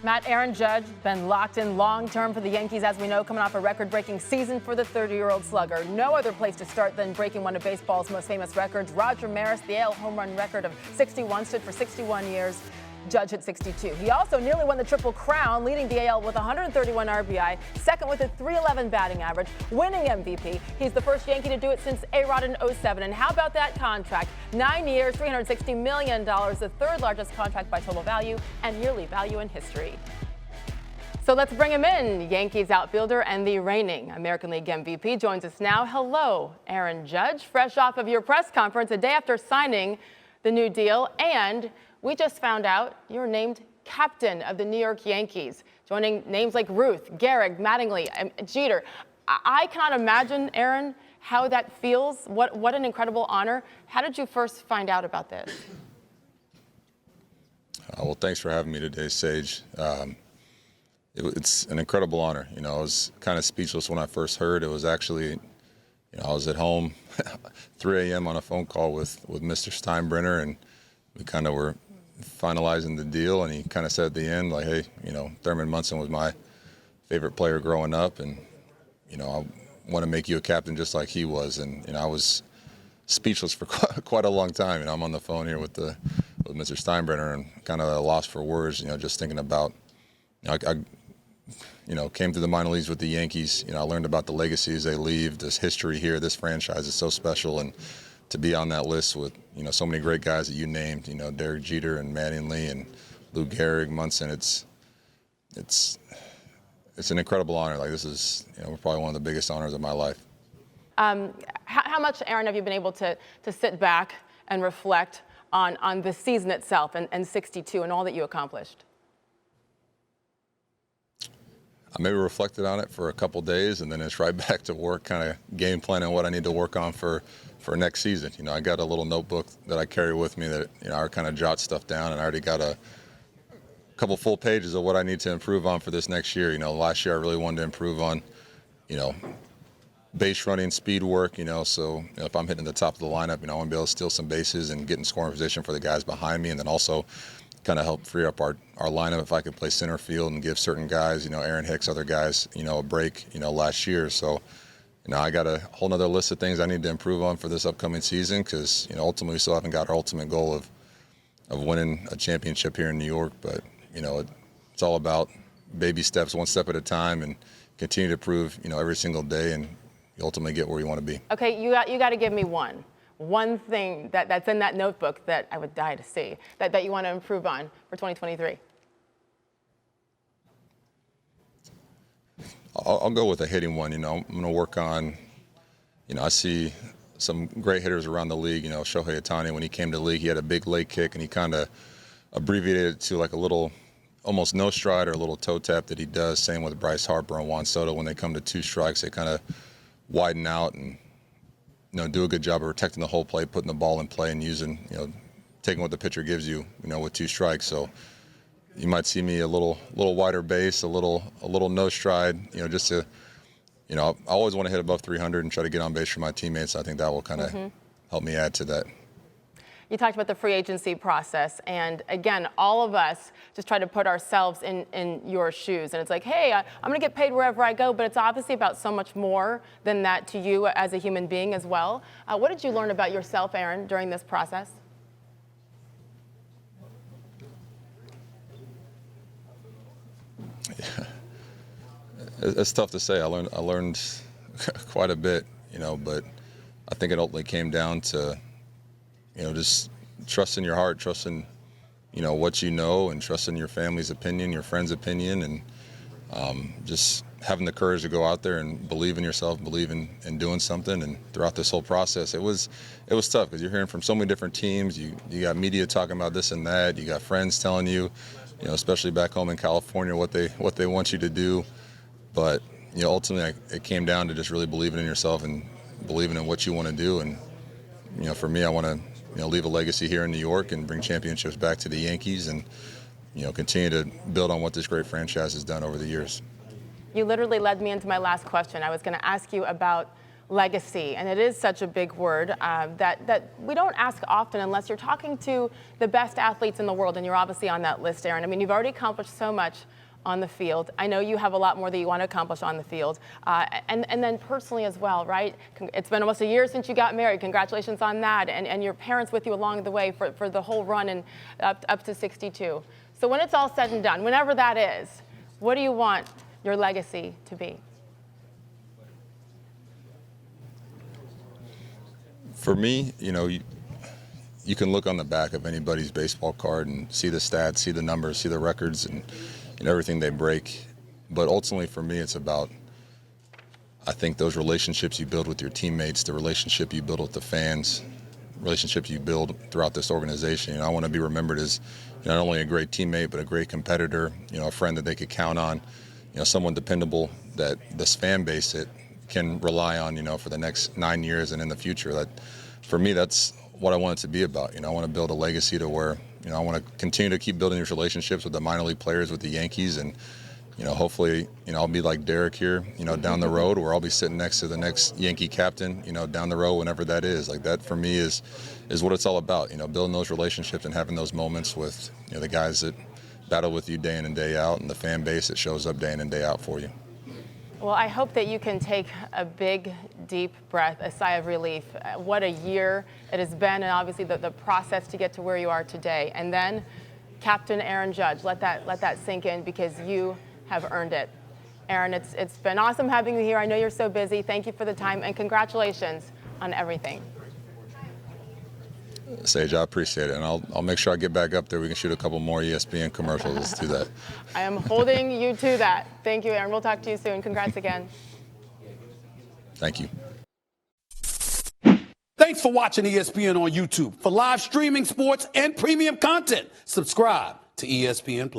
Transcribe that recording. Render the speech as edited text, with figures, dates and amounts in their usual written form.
Matt, Aaron Judge been locked in long-term for the Yankees, as we know, coming off a record-breaking season for the 30-year-old slugger. No other place to start than breaking one of baseball's most famous records. Roger Maris, the AL home run record of 61, stood for 61 years. Judge hit 62. He also nearly won the Triple Crown, leading the AL with 131 RBI, second with a .311 batting average, winning MVP. He's the first Yankee to do it since A-Rod in '07. And how about that contract? 9 years, $360 million, the third largest contract by total value and yearly value in history. So let's bring him in. Yankees outfielder and the reigning American League MVP joins us now. Hello, Aaron Judge, fresh off of your press conference a day after signing the new deal, and we just found out you're named captain of the New York Yankees, joining names like Ruth, Gehrig, Mattingly, and Jeter. I cannot imagine, Aaron, how that feels. What an incredible honor. How did you first find out about this? Well, thanks for having me today, Sage. It's an incredible honor. You know, I was kind of speechless when I first heard. It was actually, you know, I was at home, 3 a.m. on a phone call with Mr. Steinbrenner, and we kind of were finalizing the deal, and he kind of said at the end, like, hey, you know, Thurman Munson was my favorite player growing up, and, you know, I want to make you a captain just like he was. And, you know, I was speechless for quite a long time. You know, I'm on the phone here with Mr. Steinbrenner and kind of at a loss for words, you know, just thinking about, you know, I came to the minor leagues with the Yankees. You know, I learned about the legacies they leave, this history here, this franchise is so special, and to be on that list with, you know, so many great guys that you named, you know, Derek Jeter and Mattingly and Lou Gehrig, Munson, it's an incredible honor. Like, this is, you know, probably one of the biggest honors of my life. How much, Aaron, have you been able to sit back and reflect on the season itself and 62 and all that you accomplished? I maybe reflected on it for a couple days, and then it's right back to work, kind of game planning what I need to work on for next season. You know, I got a little notebook that I carry with me that, you know, I kind of jot stuff down, and I already got a couple full pages of what I need to improve on for this next year. You know, last year I really wanted to improve on, you know, base running, speed work, you know, so, you know, if I'm hitting the top of the lineup, you know, I want to be able to steal some bases and get in scoring position for the guys behind me, and then also kind of help free up our lineup if I could play center field and give certain guys, you know, Aaron Hicks, other guys, you know, a break, you know, last year. So, you know, I got a whole nother list of things I need to improve on for this upcoming season because, you know, ultimately we still haven't got our ultimate goal of winning a championship here in New York. But, you know, it's all about baby steps, one step at a time, and continue to prove, you know, every single day, and you ultimately get where you want to be. Okay, you got to give me one thing that's in that notebook that I would die to see that you want to improve on for 2023. I'll go with a hitting one. You know, I'm going to work on, you know, I see some great hitters around the league. You know, Shohei Ohtani, when he came to the league, he had a big leg kick, and he kind of abbreviated it to like a little, almost no stride or a little toe tap that he does. Same with Bryce Harper and Juan Soto. When they come to 2 strikes, they kind of widen out and, you know, do a good job of protecting the whole play, putting the ball in play, and using, you know, taking what the pitcher gives you, you know, with 2 strikes. So you might see me a little wider base, a little no stride, you know, just to, you know, I always want to hit above 300 and try to get on base for my teammates. I think that will kind of help me add to that. You talked about the free agency process, and again, all of us just try to put ourselves in your shoes, and it's like, hey, I'm going to get paid wherever I go, but it's obviously about so much more than that to you as a human being as well. What did you learn about yourself, Aaron, during this process? Yeah. It's tough to say. I learned quite a bit, you know, but I think it ultimately came down to, you know, just trusting your heart, trusting, you know, what you know, and trusting your family's opinion, your friend's opinion, and just having the courage to go out there and believe in yourself, believe in doing something. And throughout this whole process, it was tough because you're hearing from so many different teams. You got media talking about this and that. You got friends telling you, you know, especially back home in California, what they want you to do. But, you know, ultimately it came down to just really believing in yourself and believing in what you want to do. And, you know, for me, I want to, you know, leave a legacy here in New York and bring championships back to the Yankees, and, you know, continue to build on what this great franchise has done over the years. You literally led me into my last question. I was going to ask you about legacy, and it is such a big word that we don't ask often unless you're talking to the best athletes in the world, and you're obviously on that list, Aaron. I mean, you've already accomplished so much on the field. I know you have a lot more that you want to accomplish on the field, and then personally as well, right? It's been almost a year since you got married. Congratulations on that, and your parents with you along the way for the whole run and up to 62. So when it's all said and done, whenever that is, what do you want your legacy to be? For me, you can look on the back of anybody's baseball card and see the stats, see the numbers, see the records, and everything they break. But ultimately, for me, it's about, I think, those relationships you build with your teammates, the relationship you build with the fans, relationships you build throughout this organization. I want to be remembered as not only a great teammate, but a great competitor, a friend that they could count on, someone dependable that this fan base can rely on, for the next 9 years and in the future. That, for me, that's what I want it to be about. I want to build a legacy to where, I want to continue to keep building these relationships with the minor league players, with the Yankees, and, hopefully, I'll be like Derek here, down the road, where I'll be sitting next to the next Yankee captain, down the road, whenever that is. Like, that for me is what it's all about, building those relationships and having those moments with, the guys that battle with you day in and day out, and the fan base that shows up day in and day out for you. Well, I hope that you can take a big, deep breath, a sigh of relief. What a year it has been, and obviously the process to get to where you are today. And then, Captain Aaron Judge, let that sink in, because you have earned it. Aaron, it's been awesome having you here. I know you're so busy. Thank you for the time, and congratulations on everything. Sage, I appreciate it, and I'll make sure I get back up there. We can shoot a couple more ESPN commercials. Let's do that. I am holding you to that. Thank you, Aaron. We'll talk to you soon. Congrats again. Thank you. Thanks for watching ESPN on YouTube. For live streaming, sports, and premium content, subscribe to ESPN+.